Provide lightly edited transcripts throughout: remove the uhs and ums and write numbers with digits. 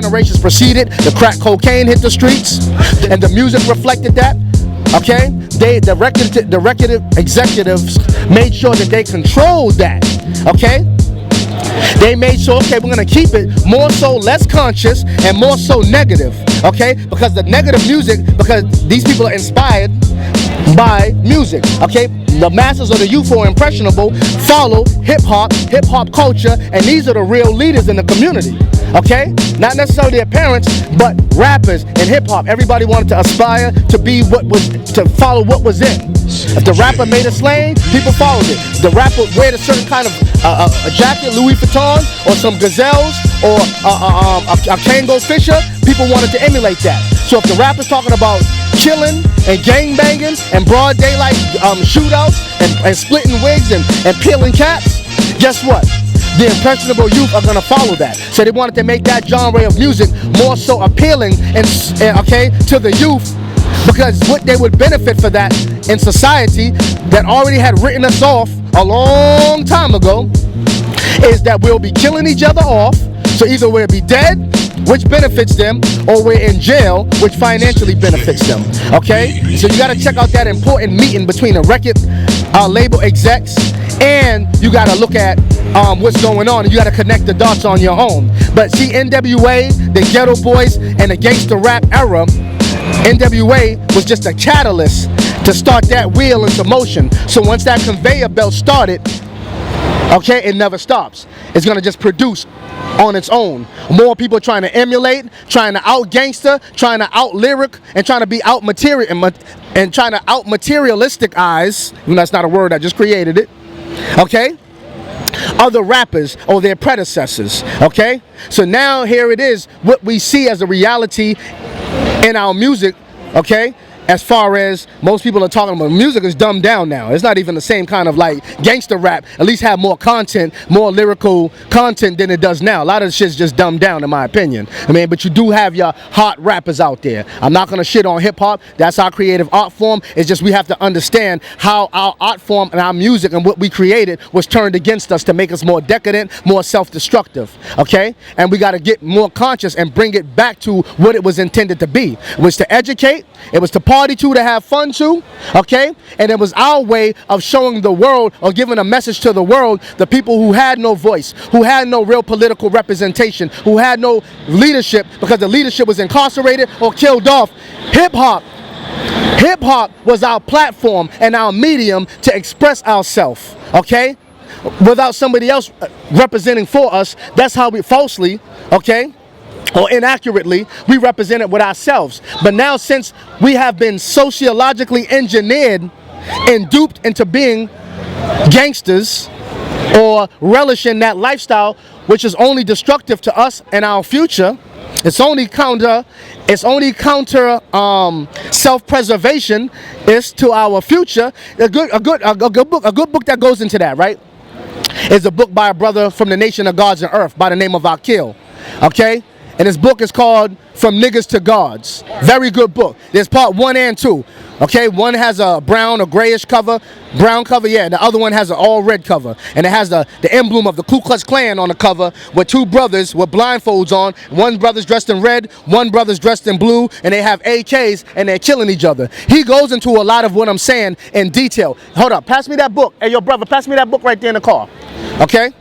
generations preceded, the crack cocaine hit the streets, and the music reflected that. Okay, the record executives made sure that they controlled that. Okay, they made sure, okay, we're gonna keep it more so less conscious and more so negative. Okay, because the negative music, because these people are inspired by music. Okay, the masses of the youth who are impressionable follow hip-hop culture, and these are the real leaders in the community. Okay, not necessarily their parents, but rappers and hip-hop. Everybody wanted to aspire to be to follow what was in. If the rapper made a slang, people followed it. The rapper wear a certain kind of a jacket, Louis Vuitton, or some Gazelles, or a Kango Fisher, people wanted to emulate that. So if the rapper's talking about killing and gang banging and broad daylight shootouts and splitting wigs and peeling caps, guess what? The impressionable youth are gonna follow that. So they wanted to make that genre of music more so appealing and okay, to the youth, because what they would benefit for that in society that already had written us off a long time ago is that we'll be killing each other off. So either we'll be dead, which benefits them, or we're in jail, which financially benefits them. Okay, so you got to check out that important meeting between the record label execs, and you got to look at what's going on, and you got to connect the dots on your own. But see, NWA, the Ghetto Boys, and the gangster rap era, NWA was just a catalyst to start that wheel into motion. So once that conveyor belt started, okay, it never stops. It's gonna just produce on its own. More people trying to emulate, trying to out gangster, trying to out lyric, and trying to be out material and trying to out materialistic eyes. That's not a word, I just created it. Okay? Other rappers or their predecessors. Okay? So now here it is, what we see as a reality in our music. Okay? As far as most people are talking about, music is dumbed down now. It's not even the same kind of like gangster rap. At least have more content, more lyrical content than it does now. A lot of the shit's just dumbed down, in my opinion. I mean, but you do have your hot rappers out there. I'm not gonna shit on hip hop. That's our creative art form. It's just we have to understand how our art form and our music and what we created was turned against us to make us more decadent, more self-destructive. Okay? And we got to get more conscious and bring it back to what it was intended to be. It was to educate. It was to party to have fun to, okay? And it was our way of showing the world or giving a message to the world, the people who had no voice, who had no real political representation, who had no leadership because the leadership was incarcerated or killed off. Hip-hop was our platform and our medium to express ourselves, okay? Without somebody else representing for us, that's how we falsely, okay? Or inaccurately, we represent it with ourselves. But now, since we have been sociologically engineered and duped into being gangsters or relishing that lifestyle, which is only destructive to us and our future, it's only counter self-preservation is to our future. A good book that goes into that, right, is a book by a brother from the nation of gods and earth by the name of Akil. Okay? And his book is called From Niggas to Gods. Very good book. There's part 1 and 2. Okay, one has a brown or grayish cover, brown cover, yeah. The other one has an all red cover. And it has the emblem of the Ku Klux Klan on the cover with two brothers with blindfolds on. One brother's dressed in red, one brother's dressed in blue, and they have AKs and they're killing each other. He goes into a lot of what I'm saying in detail. Hold up, pass me that book. Hey, yo, brother, pass me that book right there in the car. Okay?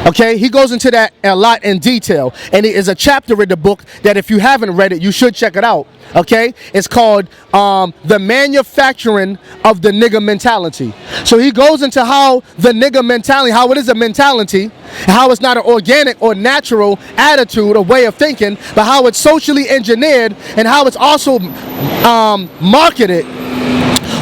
Okay, he goes into that a lot in detail, and it is a chapter in the book that if you haven't read it, you should check it out. Okay, it's called The Manufacturing of the Nigga Mentality. So he goes into how the nigga mentality, how it is a mentality, how it's not an organic or natural attitude or way of thinking, but how it's socially engineered and how it's also marketed.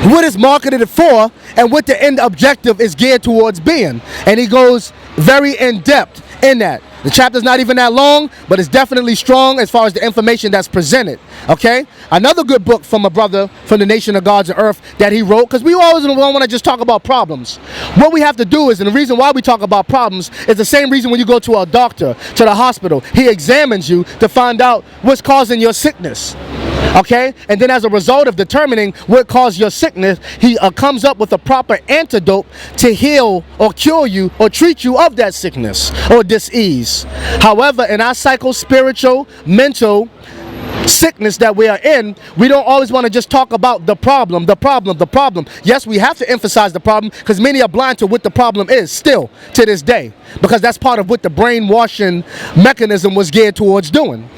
What it's marketed for and what the end objective is geared towards being. And he goes very in depth in that. The chapter's not even that long, but it's definitely strong as far as the information that's presented. Okay? Another good book from a brother from the nation of gods and earth that he wrote, because we always don't want to just talk about problems. What we have to do is, and the reason why we talk about problems is the same reason when you go to a doctor, to the hospital, he examines you to find out what's causing your sickness. Okay, and then as a result of determining what caused your sickness, he comes up with a proper antidote to heal or cure you or treat you of that sickness or disease. However, in our psycho-spiritual, mental sickness that we are in, we don't always want to just talk about the problem. Yes, we have to emphasize the problem because many are blind to what the problem is still to this day, because that's part of what the brainwashing mechanism was geared towards doing.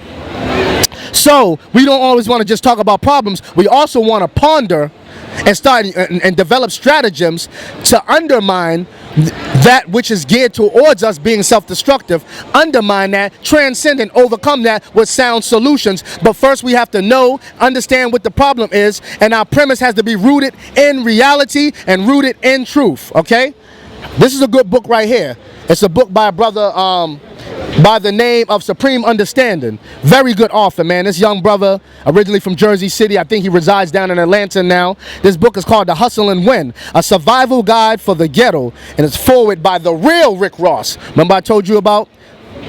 So we don't always want to just talk about problems. We also want to ponder and start and develop stratagems to undermine that which is geared towards us being self-destructive, undermine that, transcend and overcome that with sound solutions. But first we have to know, understand what the problem is, and our premise has to be rooted in reality and rooted in truth, okay? This is a good book right here. It's a book by a brother by the name of Supreme Understanding. Very good author, man. This young brother, originally from Jersey City, I think he resides down in Atlanta now. This book is called The Hustle and Win, a survival guide for the ghetto, and it's forward by the real Rick Ross. Remember I told you about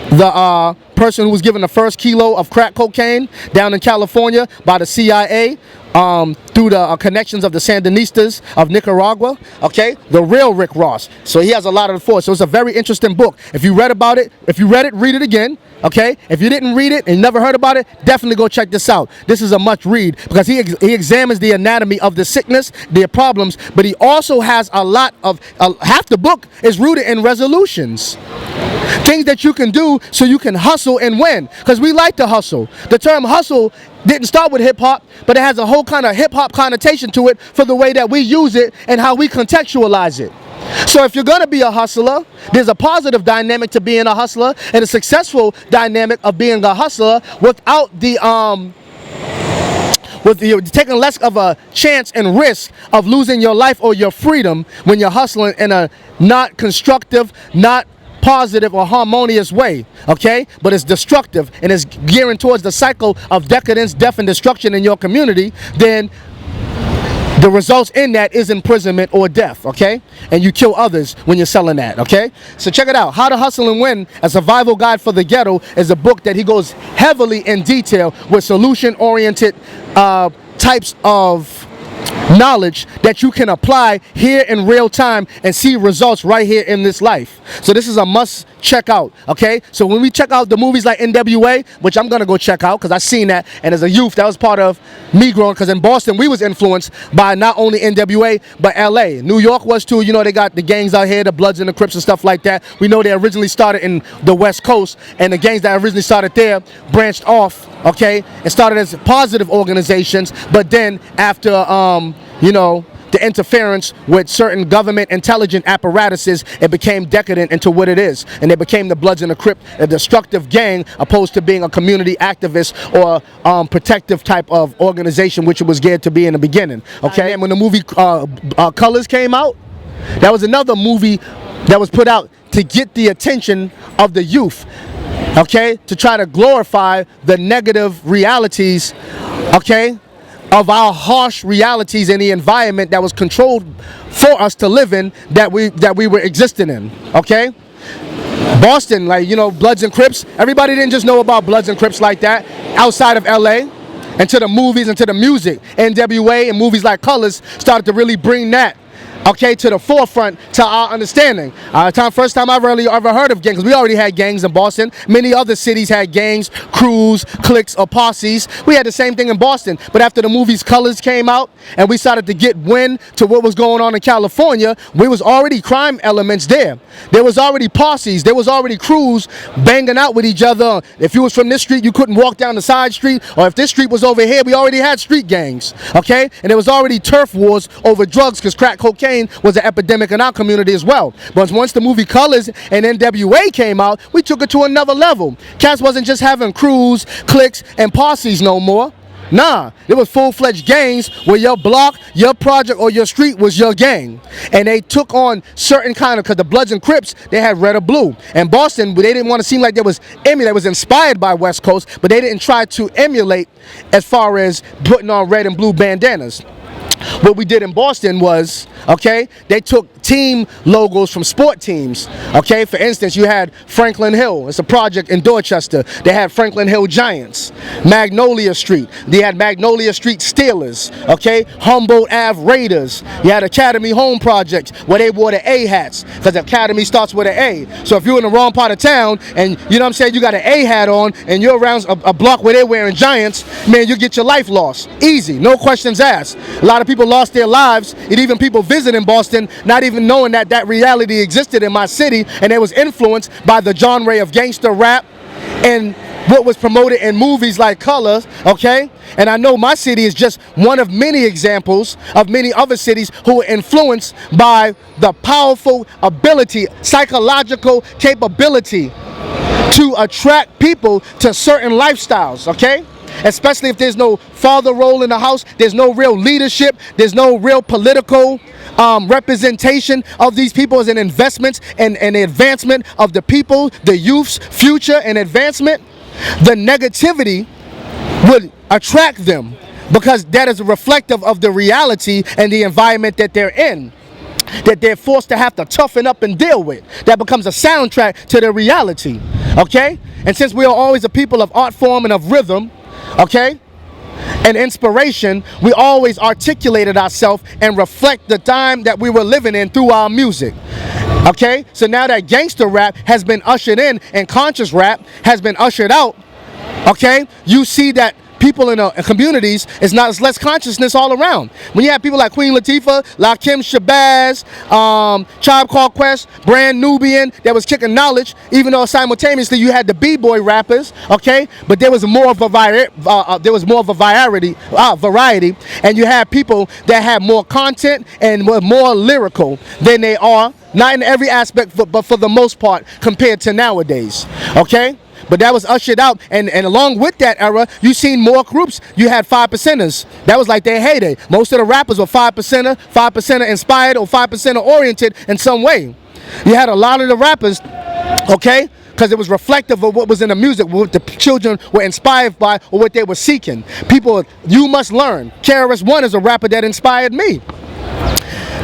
the person who was given the first kilo of crack cocaine down in California by the CIA through the connections of the Sandinistas of Nicaragua, okay? The real Rick Ross. So he has a lot of the force. So it's a very interesting book. If you read about it, if you read it, read it again, okay? If you didn't read it and never heard about it, definitely go check this out. This is a must read because he examines the anatomy of the sickness, their problems, but he also has a lot of, half the book is rooted in resolutions. Things that you can do so you can hustle and win, because we like to hustle. The term hustle didn't start with hip-hop, but it has a whole kind of hip-hop connotation to it for the way that we use it and how we contextualize it. So if you're going to be a hustler, there's a positive dynamic to being a hustler and a successful dynamic of being a hustler without the taking less of a chance and risk of losing your life or your freedom when you're hustling in a not constructive, not positive or harmonious way, okay? But it's destructive and it's gearing towards the cycle of decadence, death, and destruction in your community, then the results in that is imprisonment or death, okay? And you kill others when you're selling that, okay? So check it out. How to Hustle and Win, a survival guide for the ghetto, is a book that he goes heavily in detail with solution-oriented types of knowledge that you can apply here in real time and see results right here in this life. So this is a must check out, okay? So when we check out the movies like NWA, which I'm gonna go check out because I seen that, and as a youth that was part of me growing, because in Boston we was influenced by not only NWA but LA. New York was too. You know, they got the gangs out here, the Bloods and the Crips and stuff like that. We know they originally started in the West Coast, and the gangs that originally started there branched off, okay, and started as positive organizations, but then after you know, the interference with certain government intelligent apparatuses, it became decadent into what it is, and it became the Bloods and the Crips, a destructive gang opposed to being a community activist or protective type of organization, which it was geared to be in the beginning, okay? And when the movie Colors came out, that was another movie that was put out to get the attention of the youth, okay, to try to glorify the negative realities, okay, of our harsh realities in the environment that was controlled for us to live in, that we were existing in, okay? Boston, like, you know, Bloods and Crips, everybody didn't just know about Bloods and Crips like that outside of LA, and to the movies and to the music. NWA and movies like Colors started to really bring that, okay, to the forefront, to our understanding. First time I've really ever heard of gangs. We already had gangs in Boston. Many other cities had gangs, crews, cliques, or posses. We had the same thing in Boston. But after the movies Colors came out and we started to get wind to what was going on in California, we was already crime elements there. There was already posses. There was already crews banging out with each other. If you was from this street, you couldn't walk down the side street. Or if this street was over here, we already had street gangs, okay? And there was already turf wars over drugs because crack cocaine was an epidemic in our community as well. But once the movie Colors and NWA came out, we took it to another level. Cats wasn't just having crews, cliques, and posses no more. Nah, it was full-fledged gangs where your block, your project, or your street was your gang. And they took on certain kind of, because the Bloods and Crips, they had red or blue. And Boston, they didn't want to seem like they was inspired by West Coast, but they didn't try to emulate as far as putting on red and blue bandanas. What we did in Boston was, okay, they took team logos from sport teams. Okay, for instance, you had Franklin Hill. It's a project in Dorchester. They had Franklin Hill Giants. Magnolia Street. They had Magnolia Street Steelers. Okay, Humboldt Ave Raiders. You had Academy Home Project where they wore the A hats because Academy starts with an A. So if you're in the wrong part of town and you know what I'm saying, you got an A hat on and you're around a block where they're wearing Giants, man, you get your life lost. Easy, no questions asked. A lot of people lost their lives, and even people visiting Boston not even knowing that that reality existed in my city, and it was influenced by the genre of gangster rap and what was promoted in movies like Colors, okay? And I know my city is just one of many examples of many other cities who were influenced by the powerful ability, psychological capability to attract people to certain lifestyles, okay? Especially if there's no father role in the house, there's no real leadership, there's no real political representation of these people as an investment and an advancement of the people, the youth's future and advancement. The negativity would attract them because that is reflective of the reality and the environment that they're in, that they're forced to have to toughen up and deal with. That becomes a soundtrack to their reality, okay? And since we are always a people of art form and of rhythm, okay, and inspiration, we always articulated ourselves and reflect the time that we were living in through our music. Okay, so now that gangster rap has been ushered in and conscious rap has been ushered out, okay, you see that people in communities is not as less consciousness all around. When you have people like Queen Latifah, Lakim Shabazz, Tribe Called Quest, Brand Nubian that was kicking knowledge, even though simultaneously you had the b-boy rappers, okay, but there was more of a variety, and you had people that had more content and were more lyrical than they are, not in every aspect, but for the most part compared to nowadays, okay? But that was ushered out, and along with that era, you seen more groups. You had 5%ers. That was like their heyday. Most of the rappers were 5%er inspired or 5%er oriented in some way. You had a lot of the rappers, okay, because it was reflective of what was in the music, what the children were inspired by or what they were seeking. People, you must learn. KRS-One is a rapper that inspired me.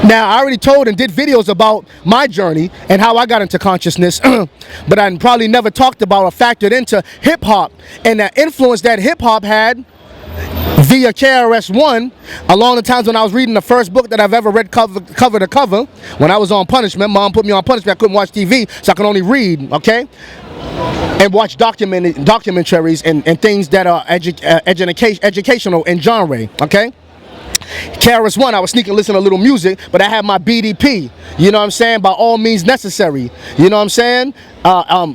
Now, I already told and did videos about my journey and how I got into consciousness, but I probably never talked about or factored into hip-hop and the influence that hip-hop had via KRS-One along the times when I was reading the first book that I've ever read cover to cover. When I was on punishment, Mom put me on punishment, I couldn't watch TV, so I could only read, okay? And watch documentaries and things that are educational in genre, okay? KRS-One, I was sneaking listening to a little music, but I had my BDP, you know what I'm saying, by all means necessary, you know what I'm saying,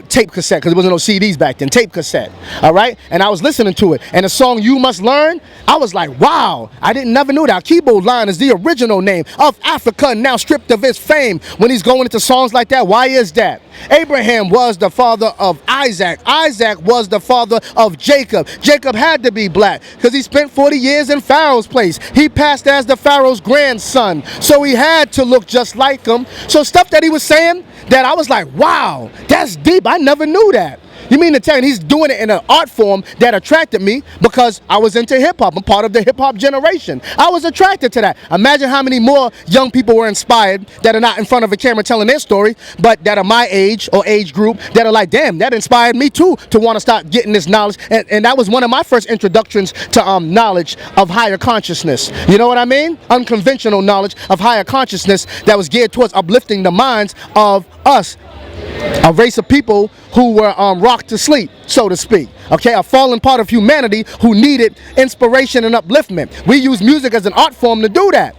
tape cassette, because there wasn't no CDs back then, tape cassette, all right, and I was listening to it, and the song You Must Learn, I was like, wow, I never knew that Akibo line is the original name of Africa, now stripped of its fame. When he's going into songs like that, why is that? Abraham was the father of Isaac. Isaac was the father of Jacob. Jacob had to be black because he spent 40 years in Pharaoh's place. He passed as the Pharaoh's grandson, so he had to look just like him. So stuff that he was saying that I was like, wow, that's deep. I never knew that. You mean to tell me he's doing it in an art form that attracted me because I was into hip-hop. I'm part of the hip-hop generation. I was attracted to that. Imagine how many more young people were inspired that are not in front of a camera telling their story, but that are my age or age group that are like, damn, that inspired me too to want to start getting this knowledge. And that was one of my first introductions to knowledge of higher consciousness. You know what I mean? Unconventional knowledge of higher consciousness that was geared towards uplifting the minds of us, a race of people who were rocked to sleep, so to speak. Okay, a fallen part of humanity who needed inspiration and upliftment. We use music as an art form to do that.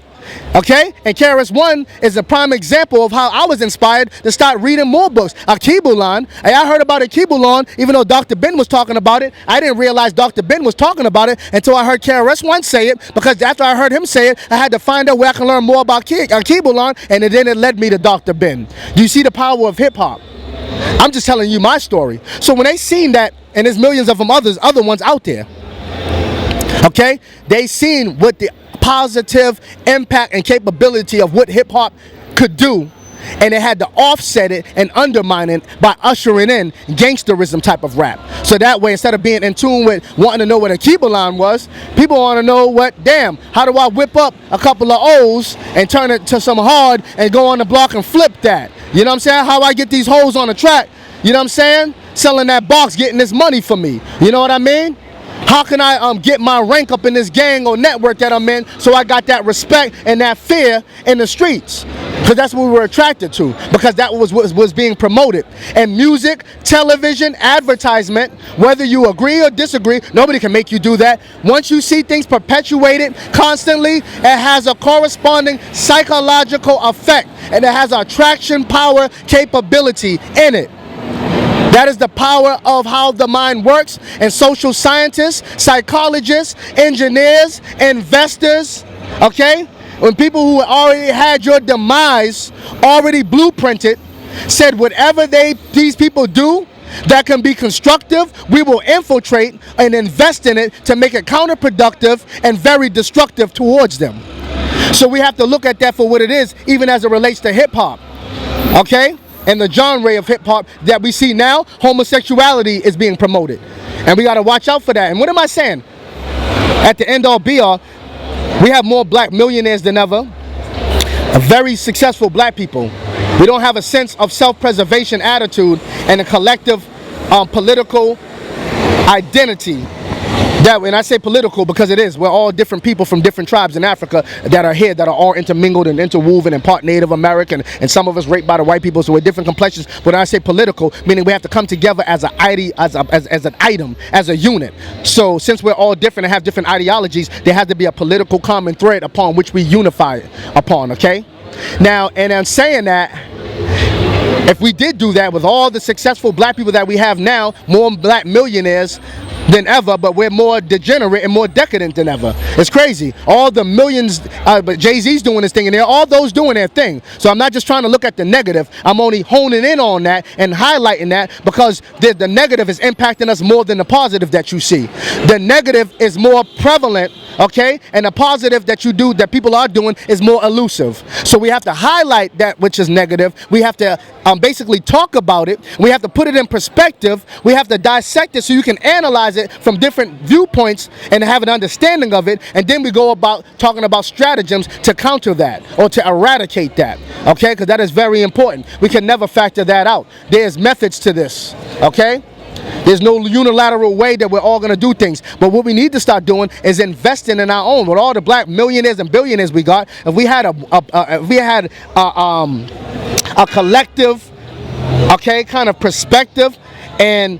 Okay, and KRS-One is a prime example of how I was inspired to start reading more books. Akibulan, and I heard about Akibulan even though Dr. Ben was talking about it. I didn't realize Dr. Ben was talking about it until I heard KRS-One say it, because after I heard him say it, I had to find out where I can learn more about Akibulan, and then it led me to Dr. Ben. You see the power of hip-hop. I'm just telling you my story. So when they seen that, and there's millions of them other ones out there, okay, they seen what the positive impact and capability of what hip-hop could do, and it had to offset it and undermine it by ushering in gangsterism type of rap. So that way, instead of being in tune with wanting to know what a Keeper line was, people want to know how do I whip up a couple of O's and turn it to some hard and go on the block and flip that? You know what I'm saying? How I get these hoes on the track, you know what I'm saying? Selling that box, getting this money for me. You know what I mean? How can I get my rank up in this gang or network that I'm in so I got that respect and that fear in the streets? Because that's what we were attracted to, because that was being promoted. And music, television, advertisement, whether you agree or disagree, nobody can make you do that. Once you see things perpetuated constantly, it has a corresponding psychological effect, and it has attraction power capability in it. That is the power of how the mind works, and social scientists, psychologists, engineers, investors, okay? When people who already had your demise already blueprinted, said whatever these people do that can be constructive, we will infiltrate and invest in it to make it counterproductive and very destructive towards them. So we have to look at that for what it is, even as it relates to hip-hop, okay? And the genre of hip-hop that we see now, homosexuality is being promoted. And we got to watch out for that. And what am I saying? At the end all be all, we have more black millionaires than ever. Very successful black people. We don't have a sense of self-preservation attitude and a collective political identity. That, and I say political because it is. We're all different people from different tribes in Africa that are here, that are all intermingled and interwoven and part Native American, and some of us raped by the white people, so we're different complexions. But when I say political, meaning we have to come together as an item, as a unit. So since we're all different and have different ideologies, there has to be a political common thread upon which we unify upon, okay? Now, and I'm saying that, if we did do that with all the successful black people that we have now, more black millionaires than ever, but we're more degenerate and more decadent than ever. It's crazy. All the millions, but Jay-Z's doing his thing, and all those doing their thing. So I'm not just trying to look at the negative. I'm only honing in on that and highlighting that, because the negative is impacting us more than the positive that you see. The negative is more prevalent, okay, and the positive that people are doing is more elusive. So we have to highlight that which is negative. We have to basically talk about it. We have to put it in perspective. We have to dissect it so you can analyze it from different viewpoints and have an understanding of it, and then we go about talking about stratagems to counter that or to eradicate that, okay, because that is very important. We can never factor that out. There's methods to this, okay? There's no unilateral way that we're all going to do things. But what we need to start doing is investing in our own. With all the black millionaires and billionaires we got, if we had a collective, okay, kind of perspective and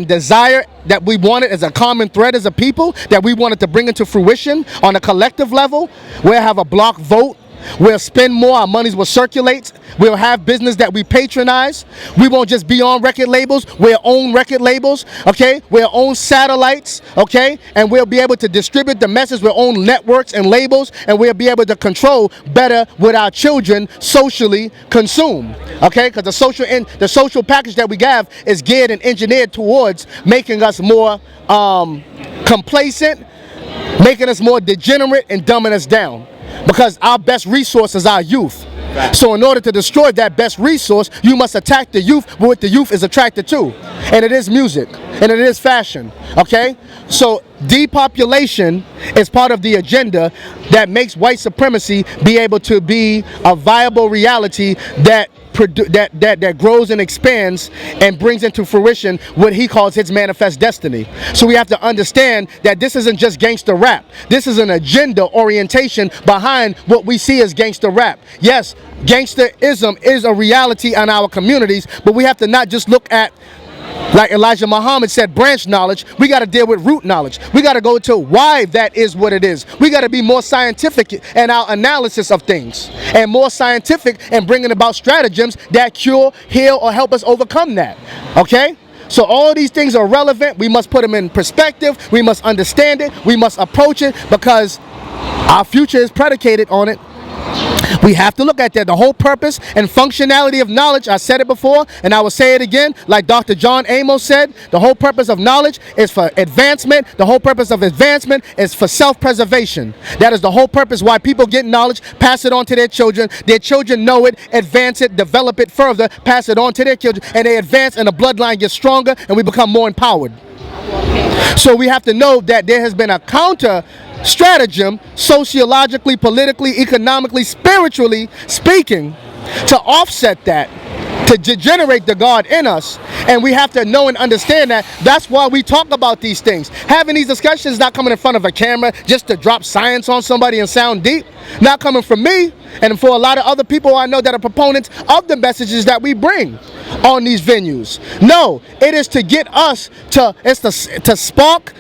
desire that we wanted as a common thread as a people, that we wanted to bring into fruition on a collective level, we'll have a block vote. We'll spend more, our monies will circulate. We'll have business that we patronize. We won't just be on record labels. We'll own record labels, okay? We'll own satellites, okay? And we'll be able to distribute the message. We'll own networks and labels, and we'll be able to control better what our children socially consume, okay? Because the social package that we have is geared and engineered towards making us more complacent, making us more degenerate, and dumbing us down. Because our best resource is our youth. So in order to destroy that best resource, you must attack the youth, but what the youth is attracted to. And it is music, and it is fashion, okay? So depopulation is part of the agenda that makes white supremacy be able to be a viable reality that grows and expands and brings into fruition what he calls his manifest destiny. So we have to understand that this isn't just gangster rap. This is an agenda orientation behind what we see as gangster rap. Yes, gangsterism is a reality in our communities, but we have to not just look at, like Elijah Muhammad said, branch knowledge. We got to deal with root knowledge. We got to go to why that is what it is. We got to be more scientific in our analysis of things, and more scientific in bringing about stratagems that cure, heal, or help us overcome that, okay? So all these things are relevant. We must put them in perspective. We must understand it. We must approach it, because our future is predicated on it. We have to look at that. The whole purpose and functionality of knowledge, I said it before, and I will say it again, like Dr. John Amos said, the whole purpose of knowledge is for advancement. The whole purpose of advancement is for self-preservation. That is the whole purpose why people get knowledge, pass it on to their children know it, advance it, develop it further, pass it on to their children, and they advance and the bloodline gets stronger and we become more empowered. So we have to know that there has been a counter stratagem, sociologically, politically, economically, spiritually speaking, to offset that, to generate the God in us. And we have to know and understand that. That's why we talk about these things. Having these discussions, not coming in front of a camera just to drop science on somebody and sound deep, not coming from me and for a lot of other people I know that are proponents of the messages that we bring on these venues. No, it is to get us to spark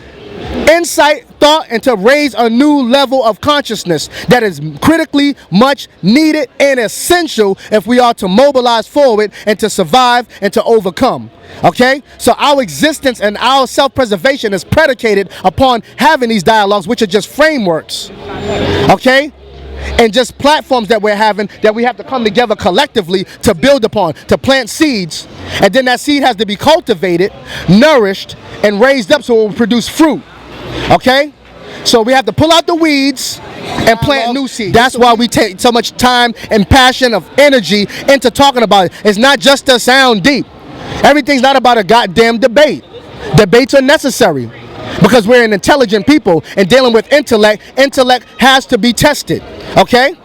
insight, thought, and to raise a new level of consciousness that is critically much needed and essential if we are to mobilize forward and to survive and to overcome. Okay, so our existence and our self-preservation is predicated upon having these dialogues, which are just frameworks, okay, and just platforms that we're having, that we have to come together collectively to build upon, to plant seeds, and then that seed has to be cultivated, nourished, and raised up so it will produce fruit. Okay, so we have to pull out the weeds and plant new seeds. That's why we take so much time and passion of energy into talking about it. It's not just to sound deep. Everything's not about a goddamn debate. Debates are necessary because we're an intelligent people, and dealing with intellect has to be tested. Okay,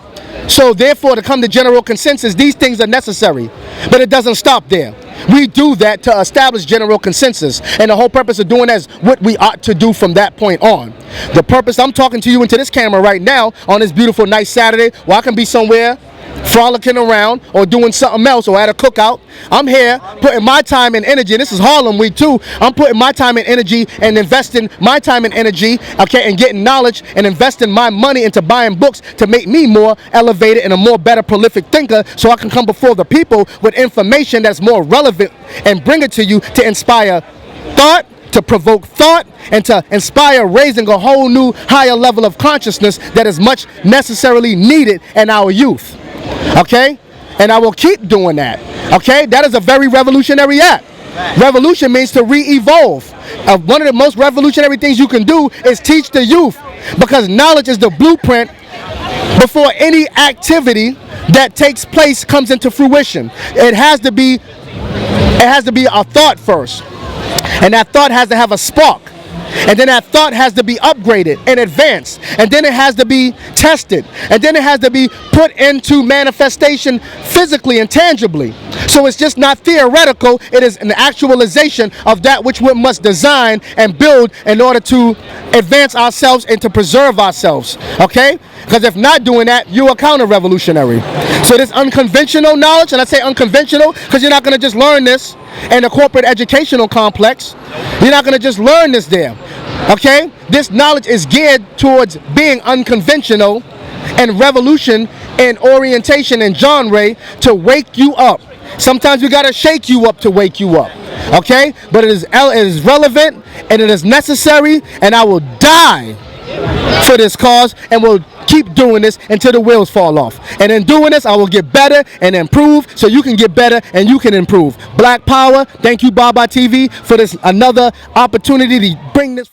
so therefore, to come to general consensus, these things are necessary, but it doesn't stop there. We do that to establish general consensus, and the whole purpose of doing that is what we ought to do from that point on. The purpose, I'm talking to you into this camera right now on this beautiful nice Saturday, where I can be somewhere frolicking around or doing something else or at a cookout. I'm here putting my time and energy. This is Harlem Week too. I'm putting my time and energy and investing my time and energy, okay, and getting knowledge and investing my money into buying books to make me more elevated and a more better prolific thinker, so I can come before the people with information that's more relevant and bring it to you to inspire thought, to provoke thought, and to inspire raising a whole new higher level of consciousness that is much necessarily needed in our youth. Okay, and I will keep doing that. Okay, that is a very revolutionary act. Revolution means to re-evolve. One of the most revolutionary things you can do is teach the youth, because knowledge is the blueprint before any activity that takes place comes into fruition. It has to be a thought first, and that thought has to have a spark. And then that thought has to be upgraded and advanced, and then it has to be tested, and then it has to be put into manifestation physically and tangibly. So it's just not theoretical, it is an actualization of that which we must design and build in order to advance ourselves and to preserve ourselves. Okay? Because if not doing that, you are counter-revolutionary. So this unconventional knowledge, and I say unconventional because you're not going to just learn this in a corporate educational complex. You're not going to just learn this there. Okay? This knowledge is geared towards being unconventional and revolution and orientation and genre to wake you up. Sometimes we got to shake you up to wake you up. Okay? But it is relevant and it is necessary, and I will die for this cause, and will keep doing this until the wheels fall off. And in doing this, I will get better and improve, so you can get better and you can improve. Black Power, thank you Baba TV for this another opportunity to bring this